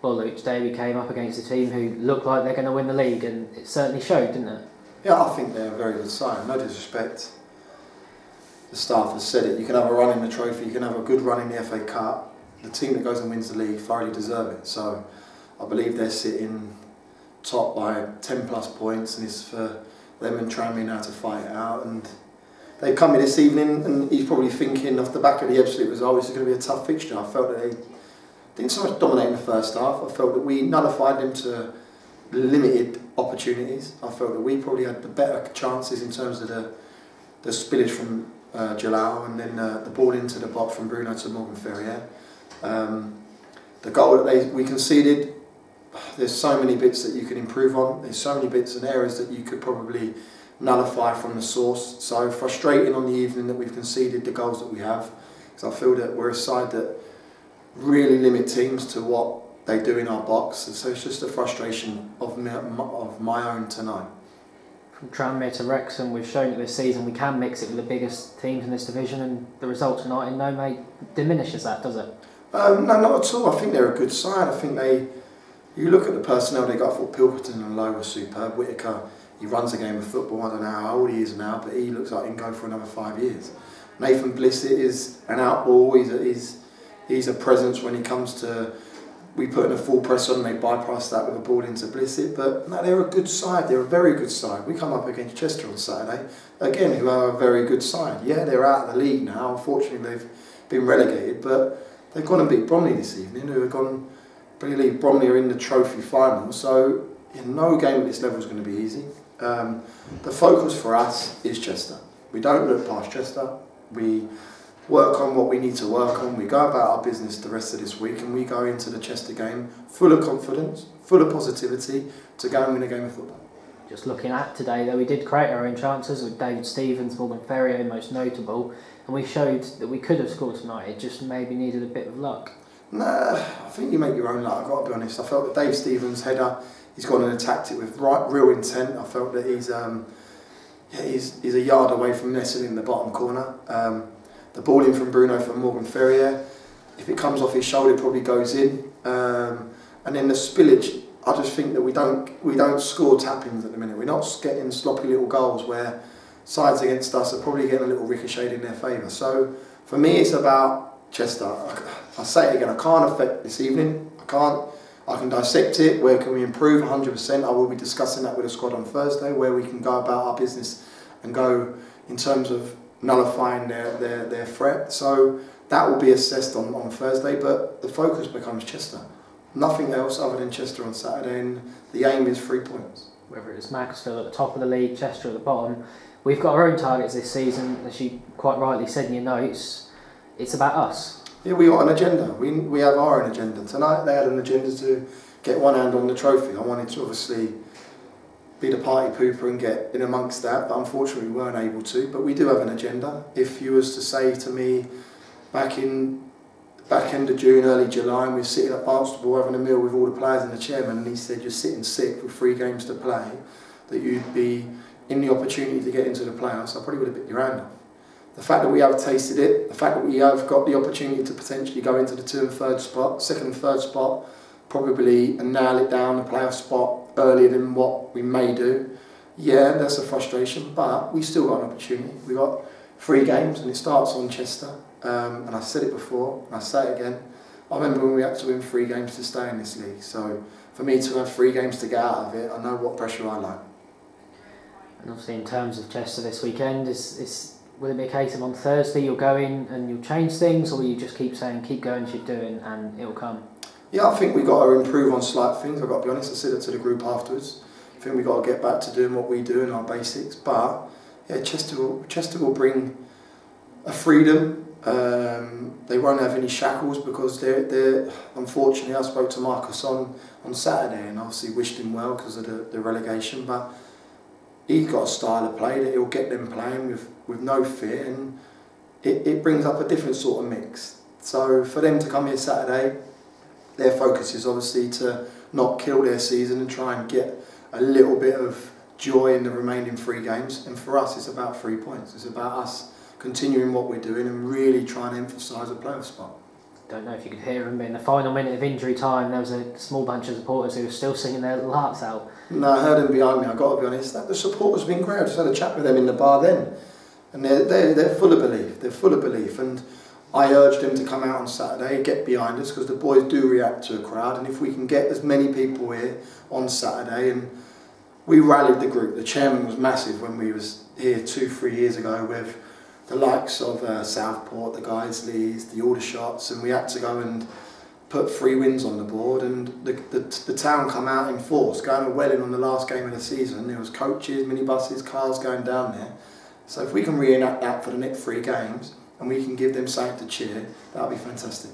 Well, Luke, today we came up against a team who looked like they're going to win the league, and it certainly showed, didn't it? Yeah, I think they're a very good side. No disrespect. The staff has said it. You can have a run in the trophy, you can have a good run in the FA Cup. The team that goes and wins the league thoroughly deserve it. So I believe they're sitting top by 10 plus points, and it's for them and Tranmere now to fight it out. And they've come in this evening, and he's probably thinking off the back of the absolute result, this is going to be a tough fixture. I felt that they didn't so much dominate in the first half. I felt that we nullified them to limited opportunities. I felt that we probably had the better chances in terms of the spillage from Jalal, and then the ball into the box from Bruno to Morgan Ferrier. The goal that we conceded, there's so many bits that you can improve on. There's so many bits and areas that you could probably nullify from the source. So frustrating on the evening that we've conceded the goals that we have, because I feel that we're a side that really limit teams to what they do in our box. And so it's just a frustration of my own tonight. From Tranmere to Wrexham, we've shown that this season we can mix it with the biggest teams in this division, and the result tonight in no way diminishes that, does it? No, not at all. I think they're a good side. I think you look at the personnel they got. I thought Pilkington and Lowe were superb. Whittaker, he runs a game of football. I don't know how old he is now, but he looks like he can go for another 5 years. Nathan Blissett is an outball. He's a presence when he comes to. We put in a full press on, and they bypass that with a ball into Blissett. But no, they're a good side. They're a very good side. We come up against Chester on Saturday, again, who are a very good side. Yeah, they're out of the league now. Unfortunately, they've been relegated, but they've gone and beat Bromley this evening, who have gone. I believe Bromley are in the trophy final. So no game at this level is going to be easy. The focus for us is Chester. We don't look past Chester. We work on what we need to work on. We go about our business the rest of this week, and we go into the Chester game full of confidence, full of positivity to go and win a game of football. Just looking at today, though, we did create our own chances with David Stevens, Morgan Ferrier most notable, and we showed that we could have scored tonight. It just maybe needed a bit of luck. Nah, I think you make your own luck. I've got to be honest. I felt that Dave Stevens' header, he's gone and attacked it with real intent. I felt that he's a yard away from nestling in the bottom corner. The ball in from Bruno from Morgan Ferrier, if it comes off his shoulder, it probably goes in. And then the spillage, I just think that we don't score tap-ins at the minute. We're not getting sloppy little goals where sides against us are probably getting a little ricocheted in their favour. So for me, it's about Chester. I'll say it again, I can't affect this evening. I can dissect it. Where can we improve? 100%. I will be discussing that with the squad on Thursday, where we can go about our business and go in terms of nullifying their threat. So that will be assessed on Thursday, but the focus becomes Chester. Nothing else other than Chester on Saturday, and the aim is 3 points. Whether it's Macclesfield at the top of the league, Chester at the bottom, we've got our own targets this season. As you quite rightly said in your notes, it's about us. Yeah, we got an agenda. We have our own agenda. Tonight they had an agenda to get one hand on the trophy. I wanted to obviously be the party pooper and get in amongst that, but unfortunately we weren't able to. But we do have an agenda. If you was to say to me back end of June, early July, and we were sitting at Barnstable having a meal with all the players and the chairman, and he said you're sitting sick with 3 games to play, that you'd be in the opportunity to get into the playoffs, I probably would have bit your hand off. The fact that we have tasted it, the fact that we have got the opportunity to potentially go into the 2 and 3rd spot, 2nd and 3rd spot, probably and nail it down the playoff spot earlier than what we may do. Yeah, that's a frustration, but we still got an opportunity. We got 3 games, and it starts on Chester. And I said it before, and I say it again. I remember when we had to win 3 games to stay in this league. So for me to have 3 games to get out of it, I know what pressure I like. And obviously, in terms of Chester this weekend, will it be a case of on Thursday you'll go in and you'll change things, or will you just keep saying keep going as you're doing and it'll come? Yeah, I think we've got to improve on slight things. I've got to be honest, I said it to the group afterwards. I think we've got to get back to doing what we do in our basics. But yeah, Chester will bring a freedom. They won't have any shackles because they're unfortunately, I spoke to Marcus on Saturday and obviously wished him well because of the relegation, but he's got a style of play that he'll get them playing with no fear, and it brings up a different sort of mix. So for them to come here Saturday, their focus is obviously to not kill their season and try and get a little bit of joy in the remaining 3 games. And for us, it's about 3 points. It's about us continuing what we're doing and really trying to emphasise a playoff spot. don't know if you could hear them, but in the final minute of injury time, there was a small bunch of supporters who were still singing their little hearts out. No, I heard them behind me. I've got to be honest. The supporters have been great. I just had a chat with them in the bar then, and they're full of belief. They're full of belief, and I urged them to come out on Saturday, get behind us, because the boys do react to a crowd, and if we can get as many people here on Saturday, and we rallied the group. The chairman was massive when we was here 2-3 years ago with the likes of Southport, the Guisleys, the Aldershots, and we had to go and put 3 wins on the board, and the town come out in force, going to Welling on the last game of the season. There was coaches, minibuses, cars going down there. So if we can reenact that for the next 3 games, and we can give them something to cheer, that'll be fantastic.